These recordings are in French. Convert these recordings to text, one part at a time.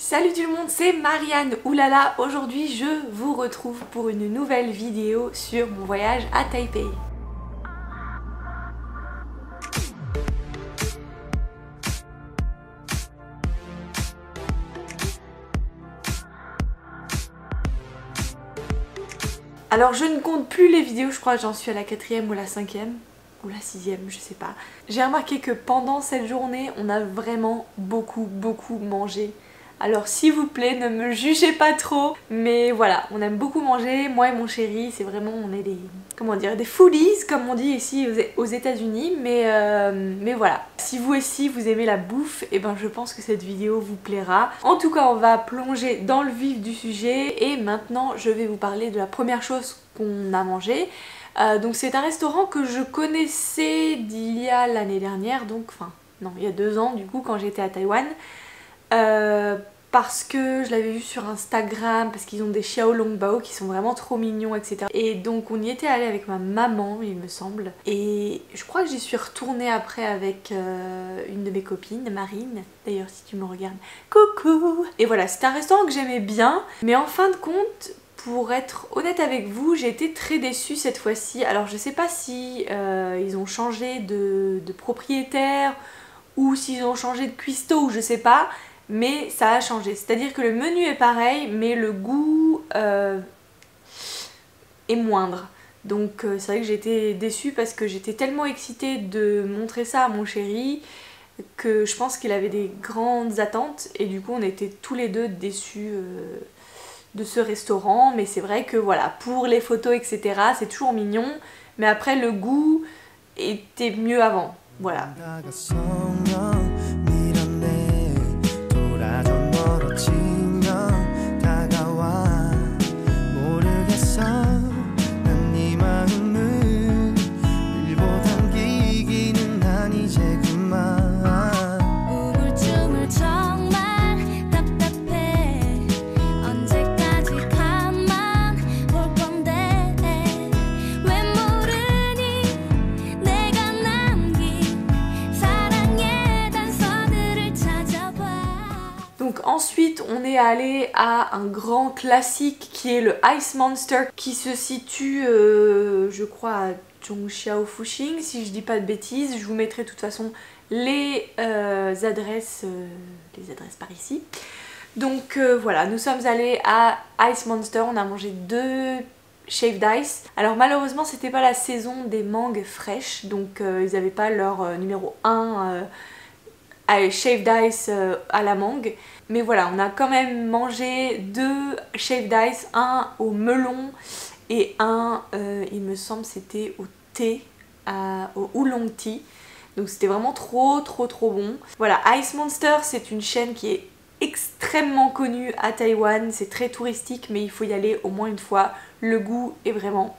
Salut tout le monde, c'est Marianne. Oulala, aujourd'hui je vous retrouve pour une nouvelle vidéo sur mon voyage à Taipei. Alors je ne compte plus les vidéos, je crois que j'en suis à la 4e ou la 5e. Ou la 6e, je sais pas. J'ai remarqué que pendant cette journée, on a vraiment beaucoup mangé. Alors s'il vous plaît, ne me jugez pas trop. Mais voilà, on aime beaucoup manger, moi et mon chéri, c'est vraiment, on est des, comment dire, des foodies, comme on dit ici aux États-Unis. Mais voilà, si vous aussi vous aimez la bouffe, et ben je pense que cette vidéo vous plaira. En tout cas, on va plonger dans le vif du sujet. Et maintenant, je vais vous parler de la première chose qu'on a mangée. Donc c'est un restaurant que je connaissais d'il y a l'année dernière, donc enfin non, il y a 2 ans du coup quand j'étais à Taïwan, parce que je l'avais vu sur Instagram, parce qu'ils ont des xiaolongbao qui sont vraiment trop mignons, etc. Et donc on y était allé avec ma maman, il me semble, et je crois que j'y suis retournée après avec une de mes copines, Marine, d'ailleurs si tu me regardes, coucou. Et voilà, c'était un restaurant que j'aimais bien, mais en fin de compte, pour être honnête avec vous, j'ai été très déçue cette fois-ci. Alors je sais pas si ils ont changé de propriétaire ou s'ils ont changé de cuistot ou je sais pas, mais ça a changé. C'est-à-dire que le menu est pareil, mais le goût est moindre. Donc c'est vrai que j'ai été déçue parce que j'étais tellement excitée de montrer ça à mon chéri que je pense qu'il avait des grandes attentes et du coup on était tous les deux déçus de ce restaurant. Mais c'est vrai que voilà, pour les photos etc c'est toujours mignon, mais après le goût était mieux avant, voilà. Ensuite, on est allé à un grand classique qui est le Ice Monster qui se situe, je crois, à Zhongxiao Fuxing, si je dis pas de bêtises. Je vous mettrai de toute façon les adresses par ici. Donc voilà, nous sommes allés à Ice Monster, on a mangé 2 shaved ice. Alors malheureusement, c'était pas la saison des mangues fraîches, donc ils n'avaient pas leur numéro 1 shaved ice à la mangue. Mais voilà, on a quand même mangé 2 shaved ice, un au melon et un, il me semble, c'était au thé, au oolong tea. Donc c'était vraiment trop bon. Voilà, Ice Monster, c'est une chaîne qui est extrêmement connue à Taïwan. C'est très touristique, mais il faut y aller au moins une fois. Le goût est vraiment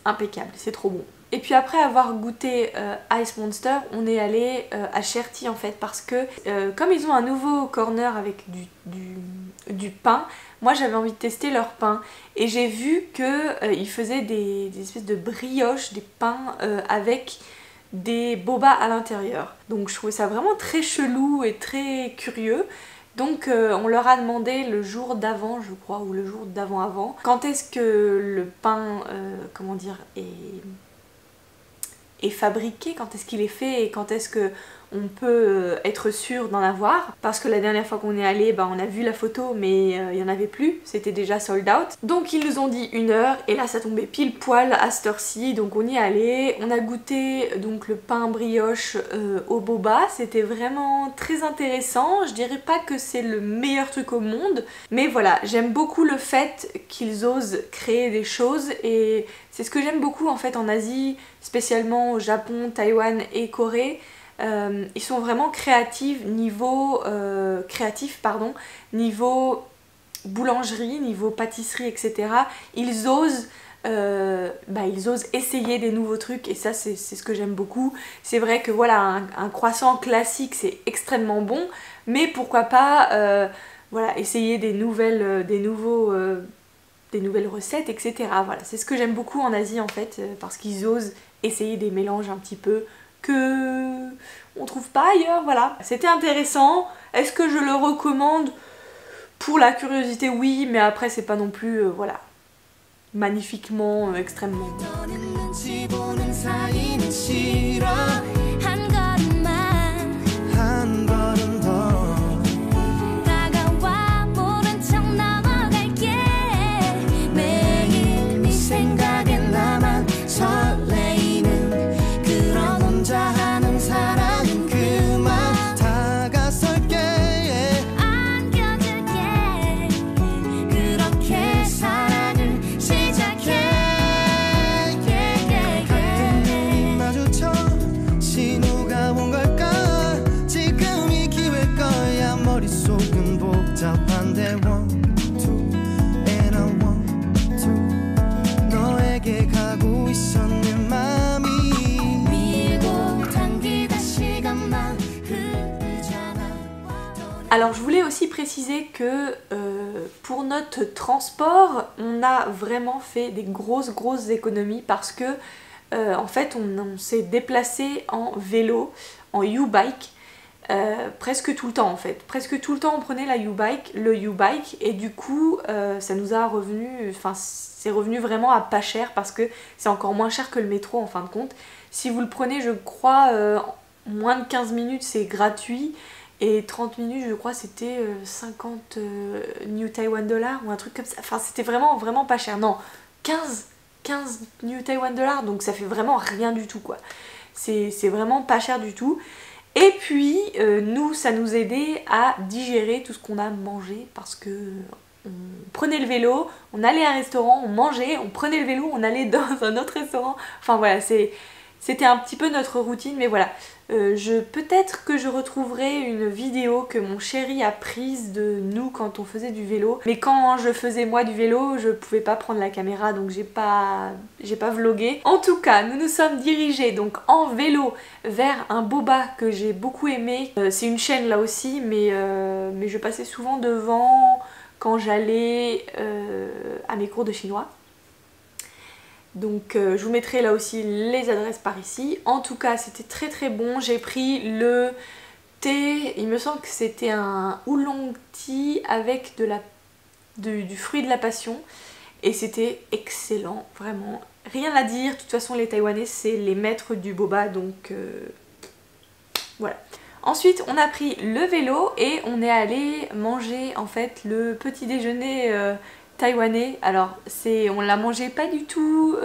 impeccable, c'est trop bon. Et puis après avoir goûté Ice Monster, on est allé à Sherty en fait, parce que comme ils ont un nouveau corner avec du pain, moi j'avais envie de tester leur pain et j'ai vu qu'ils faisaient des espèces de brioches, des pains avec des boba à l'intérieur. Donc je trouvais ça vraiment très chelou et très curieux. Donc on leur a demandé le jour d'avant, je crois, ou le jour d'avant-avant, quand est-ce que le pain, comment dire, est fabriqué, quand est-ce qu'il est fait et quand est-ce que on peut être sûr d'en avoir, parce que la dernière fois qu'on est allé, on a vu la photo mais il n'y en avait plus, c'était déjà sold out. Donc ils nous ont dit 1 heure et là ça tombait pile poil à cette heure-ci, donc on y est allé, on a goûté donc le pain brioche au boba, c'était vraiment très intéressant. Je dirais pas que c'est le meilleur truc au monde, mais voilà, j'aime beaucoup le fait qu'ils osent créer des choses et c'est ce que j'aime beaucoup en fait en Asie, spécialement au Japon, Taïwan et Corée. Ils sont vraiment créatifs niveau niveau boulangerie, niveau pâtisserie, etc. Ils osent essayer des nouveaux trucs et ça c'est ce que j'aime beaucoup. C'est vrai que voilà, un croissant classique c'est extrêmement bon, mais pourquoi pas voilà, essayer des nouvelles recettes, etc. Voilà, c'est ce que j'aime beaucoup en Asie en fait, parce qu'ils osent essayer des mélanges un petit peu que on trouve pas ailleurs, voilà. C'était intéressant. Est-ce que je le recommande? Pour la curiosité, oui, mais après c'est pas non plus, voilà, magnifiquement, extrêmement. Alors je voulais aussi préciser que pour notre transport, on a vraiment fait des grosses économies parce que en fait on s'est déplacé en vélo, en U-bike, presque tout le temps en fait. Presque tout le temps on prenait le U-bike et du coup ça nous a revenu, enfin c'est revenu vraiment à pas cher parce que c'est encore moins cher que le métro en fin de compte. Si vous le prenez je crois moins de 15 minutes c'est gratuit. Et 30 minutes, je crois, c'était 50 New Taiwan dollars ou un truc comme ça. Enfin, c'était vraiment pas cher. Non, 15 New Taiwan dollars, donc ça fait vraiment rien du tout, quoi. C'est vraiment pas cher du tout. Et puis, nous, ça nous aidait à digérer tout ce qu'on a mangé parce que on prenait le vélo, on allait à un restaurant, on mangeait, on prenait le vélo, on allait dans un autre restaurant. Enfin, voilà, c'était un petit peu notre routine, mais voilà. Peut-être que je retrouverai une vidéo que mon chéri a prise de nous quand on faisait du vélo. Mais quand je faisais moi du vélo, je pouvais pas prendre la caméra, donc j'ai pas vlogué. En tout cas, nous nous sommes dirigés donc en vélo vers un boba que j'ai beaucoup aimé. C'est une chaîne là aussi, mais je passais souvent devant quand j'allais à mes cours de chinois. Donc je vous mettrai là aussi les adresses par ici. En tout cas c'était très bon. J'ai pris le thé, il me semble que c'était un oolong tea avec du fruit de la passion. Et c'était excellent, vraiment. Rien à dire, de toute façon les Taïwanais c'est les maîtres du boba, donc voilà. Ensuite on a pris le vélo et on est allé manger en fait le petit déjeuner taïwanais. Alors on l'a mangé pas du tout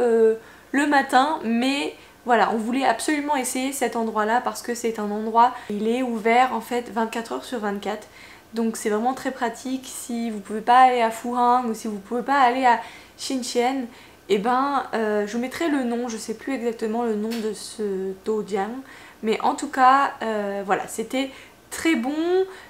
le matin, mais voilà, on voulait absolument essayer cet endroit là parce que c'est un endroit, il est ouvert en fait 24 h sur 24, donc c'est vraiment très pratique. Si vous pouvez pas aller à Furang ou si vous pouvez pas aller à Xinxian, et ben je vous mettrai le nom, je sais plus exactement le nom de ce doujiang, mais en tout cas voilà, c'était très bon.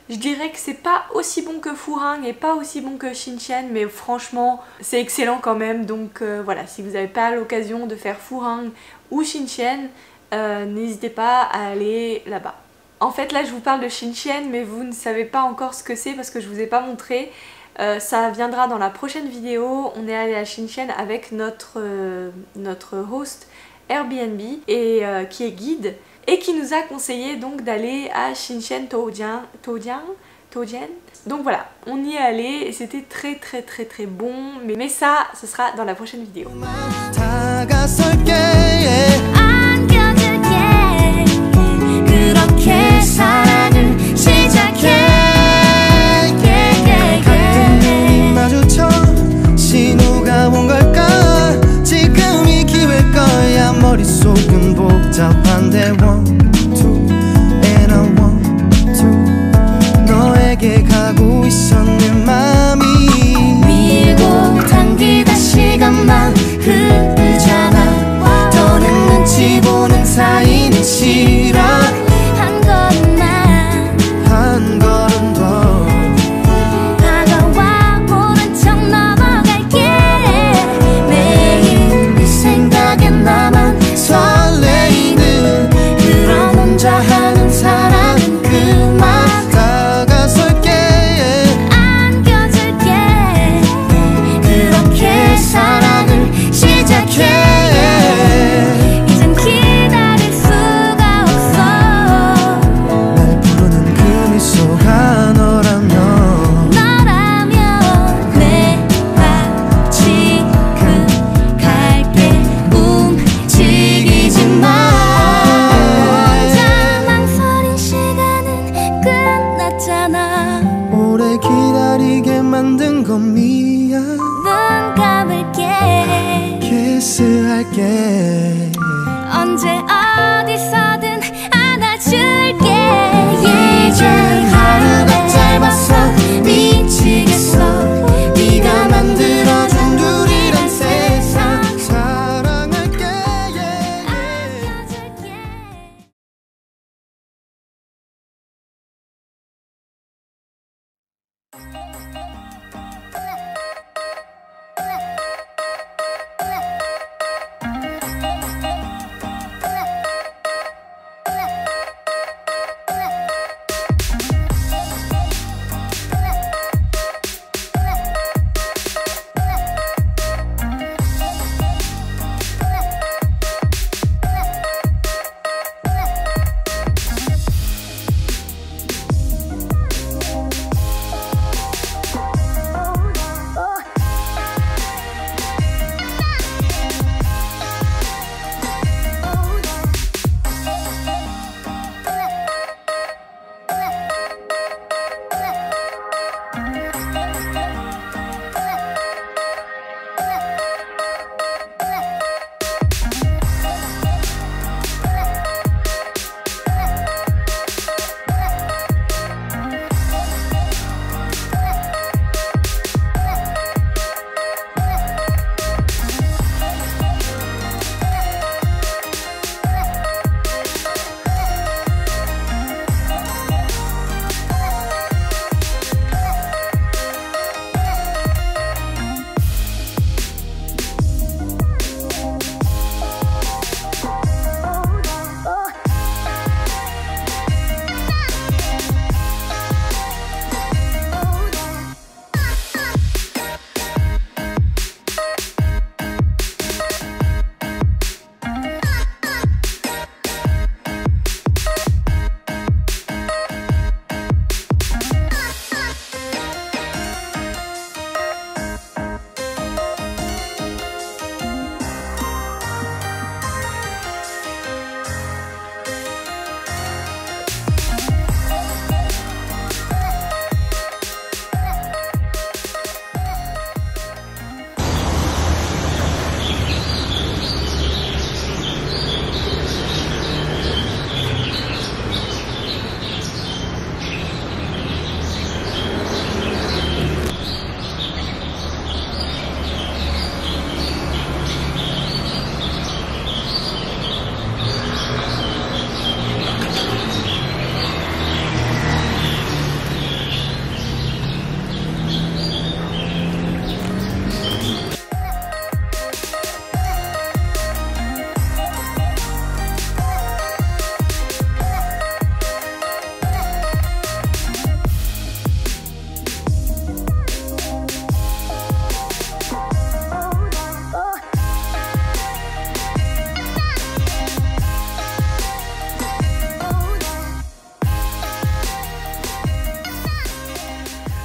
Je dirais que c'est pas aussi bon que Furang et pas aussi bon que Xinxian, mais franchement c'est excellent quand même. Donc voilà, si vous n'avez pas l'occasion de faire Furang ou Xinxian, n'hésitez pas à aller là-bas. En fait là je vous parle de Xinxian mais vous ne savez pas encore ce que c'est parce que je vous ai pas montré. Ça viendra dans la prochaine vidéo. On est allé à Xinxian avec notre host Airbnb et qui est guide et qui nous a conseillé donc d'aller à Xinxian Doujiang. Donc voilà, on y est allé et c'était très bon, mais ça, ce sera dans la prochaine vidéo. 건 미안. 눈 감을게. 키스할게. 언제 어디서든 안아줄게. 이제 하루가 짧아서 미치겠어. 네가 만들어준 둘이란 세상. 사랑할게. 안겨줄게.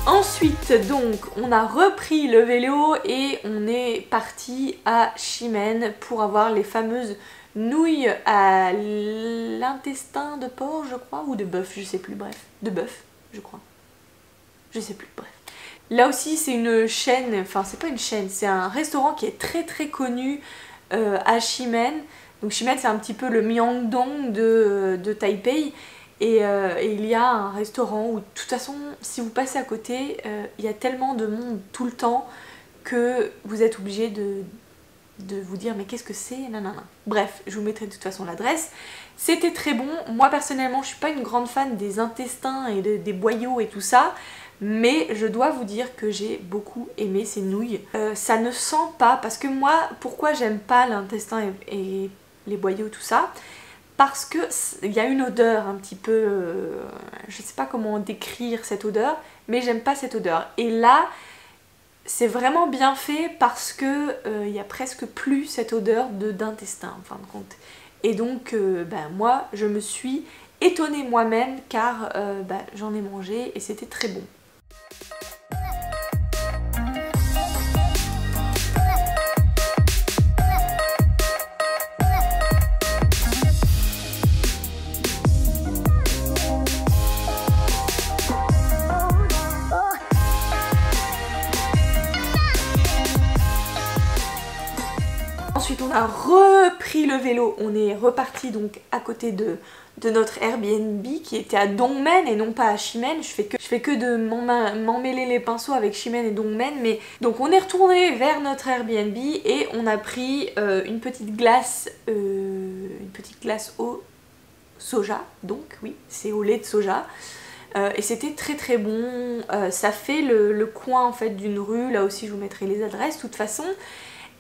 Ensuite, donc, on a repris le vélo et on est parti à Chimène pour avoir les fameuses nouilles à l'intestin de porc, je crois, ou de bœuf, je sais plus, bref. De bœuf, je crois. Je sais plus, bref. Là aussi, c'est une chaîne, enfin, c'est pas une chaîne, c'est un restaurant qui est très très connu à Chimène. Donc Chimène, c'est un petit peu le Myeongdong de Taipei. Et il y a un restaurant où, de toute façon, si vous passez à côté, il y a tellement de monde tout le temps que vous êtes obligé de vous dire mais qu'est-ce que c'est, nanana. Bref, je vous mettrai de toute façon l'adresse. C'était très bon. Moi personnellement, je suis pas une grande fan des intestins et des boyaux et tout ça, mais je dois vous dire que j'ai beaucoup aimé ces nouilles. Ça ne sent pas, parce que moi, pourquoi j'aime pas l'intestin et les boyaux, tout ça, parce que il y a une odeur un petit peu, je sais pas comment décrire cette odeur, mais j'aime pas cette odeur. Et là, c'est vraiment bien fait parce que il y a presque plus cette odeur d'intestin en fin de compte. Et donc, moi, je me suis étonnée moi-même car j'en ai mangé et c'était très bon. Ensuite on a repris le vélo, on est reparti donc à côté de notre Airbnb qui était à Dongmen et non pas à Shimen. Je fais que de m'emmêler les pinceaux avec Shimen et Dongmen, mais donc on est retourné vers notre Airbnb et on a pris une petite glace au soja, donc oui, c'est au lait de soja. Et c'était très très bon, ça fait le coin en fait d'une rue, là aussi je vous mettrai les adresses de toute façon,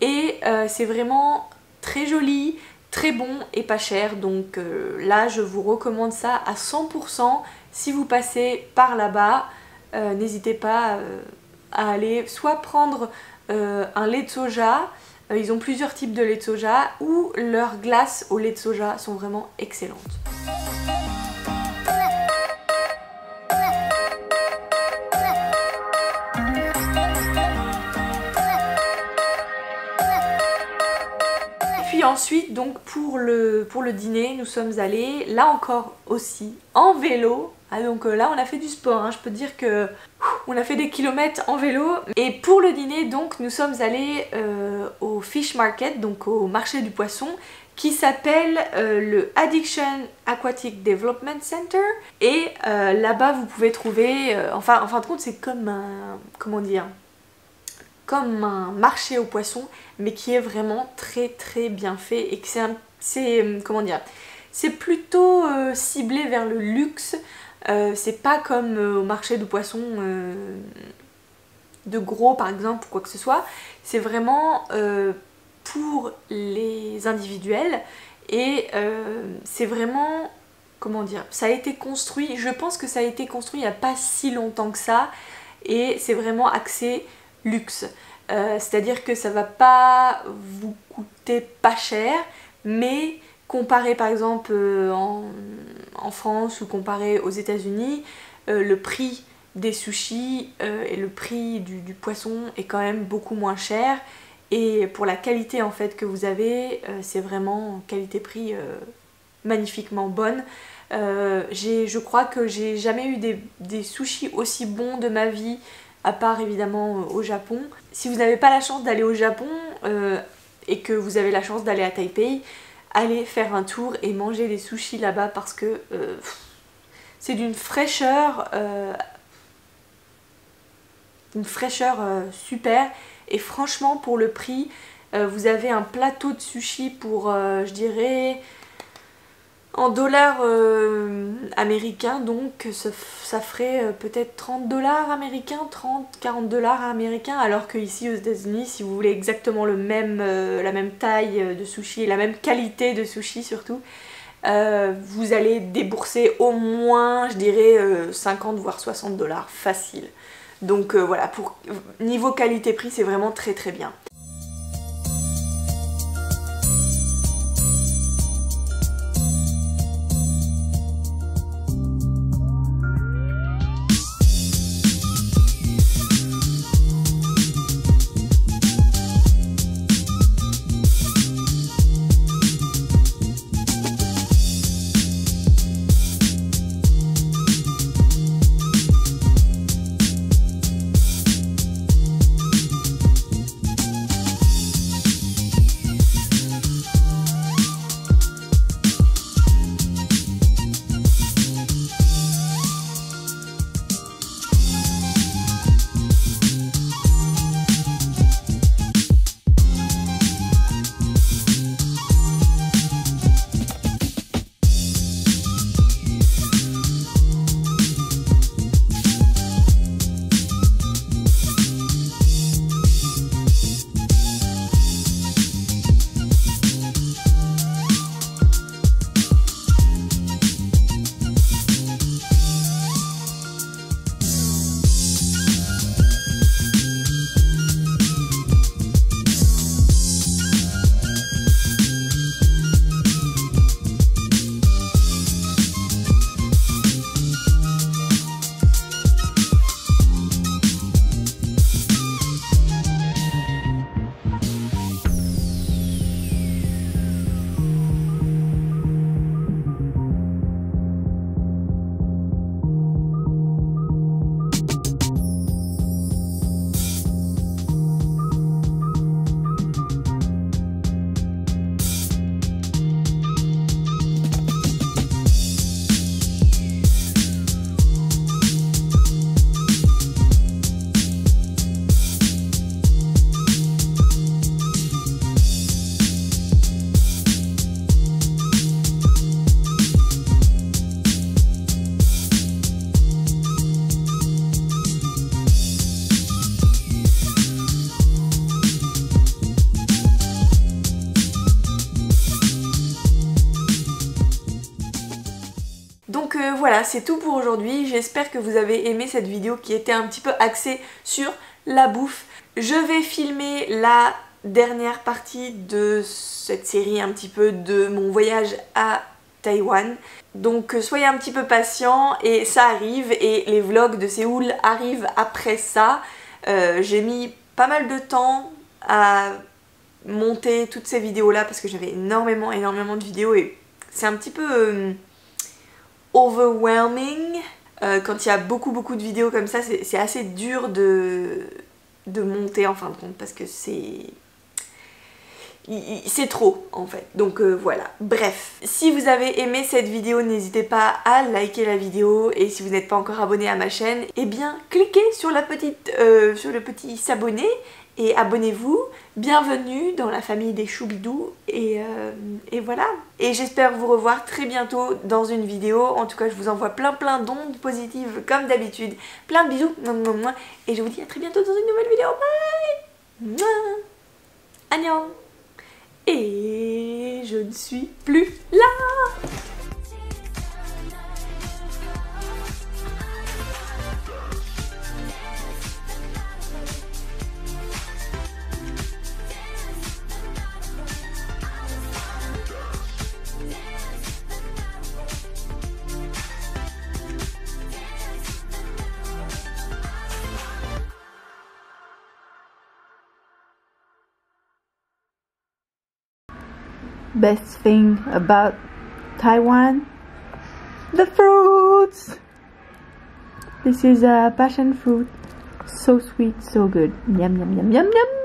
et c'est vraiment très joli, très bon et pas cher, donc là je vous recommande ça à 100%. Si vous passez par là-bas, n'hésitez pas à aller soit prendre un lait de soja, ils ont plusieurs types de lait de soja, ou leurs glaces au lait de soja sont vraiment excellentes. Puis ensuite, donc pour le dîner, nous sommes allés, là encore aussi, en vélo. Ah, donc là on a fait du sport, hein. Je peux dire que on a fait des kilomètres en vélo. Et pour le dîner, donc nous sommes allés au Fish Market, donc au marché du poisson, qui s'appelle le Addiction Aquatic Development Center. Et là-bas vous pouvez trouver, en fin de compte c'est comme un, comment dire, comme un marché aux poissons, mais qui est vraiment très très bien fait et que comment dire, c'est plutôt ciblé vers le luxe. C'est pas comme au marché de poissons de gros par exemple ou quoi que ce soit. C'est vraiment pour les individuels et c'est vraiment, comment dire, ça a été construit, je pense que ça a été construit il n'y a pas si longtemps que ça, et c'est vraiment axé luxe. C'est-à-dire que ça va pas vous coûter pas cher, mais comparé par exemple en France ou comparé aux États-Unis, le prix des sushis et le prix du poisson est quand même beaucoup moins cher, et pour la qualité en fait que vous avez, c'est vraiment qualité-prix magnifiquement bonne. Je crois que j'ai jamais eu des sushis aussi bons de ma vie, à part évidemment au Japon. Si vous n'avez pas la chance d'aller au Japon et que vous avez la chance d'aller à Taipei, allez faire un tour et manger des sushis là-bas, parce que c'est d'une fraîcheur, super, et franchement pour le prix, vous avez un plateau de sushis pour je dirais en dollars américains, donc ça ferait peut-être 30 dollars américains, 30-40 dollars américains, alors que ici aux États-Unis, si vous voulez exactement la même taille de sushi et la même qualité de sushi surtout, vous allez débourser au moins, je dirais, 50 voire 60 dollars facile. Donc voilà, pour niveau qualité-prix, c'est vraiment très très bien. voilà, c'est tout pour aujourd'hui. J'espère que vous avez aimé cette vidéo qui était un petit peu axée sur la bouffe. Je vais filmer la dernière partie de cette série un petit peu de mon voyage à Taïwan. Donc soyez un petit peu patients et ça arrive, et les vlogs de Séoul arrivent après ça. J'ai mis pas mal de temps à monter toutes ces vidéos là parce que j'avais énormément de vidéos et c'est un petit peu overwhelming. Quand il y a beaucoup de vidéos comme ça, c'est assez dur de monter en fin de compte parce que c'est trop en fait, donc voilà. Bref, si vous avez aimé cette vidéo, n'hésitez pas à liker la vidéo, et si vous n'êtes pas encore abonné à ma chaîne, eh bien cliquez sur la petite, sur le petit s'abonner et abonnez-vous. Bienvenue dans la famille des choubidous, et voilà. Et j'espère vous revoir très bientôt dans une vidéo. En tout cas, je vous envoie plein d'ondes positives comme d'habitude. Plein de bisous, et je vous dis à très bientôt dans une nouvelle vidéo. Bye. Annyeong. Et je ne suis plus là. Best thing about Taiwan, the fruits. This is a passion fruit, so sweet, so good. Yum yum yum yum yum.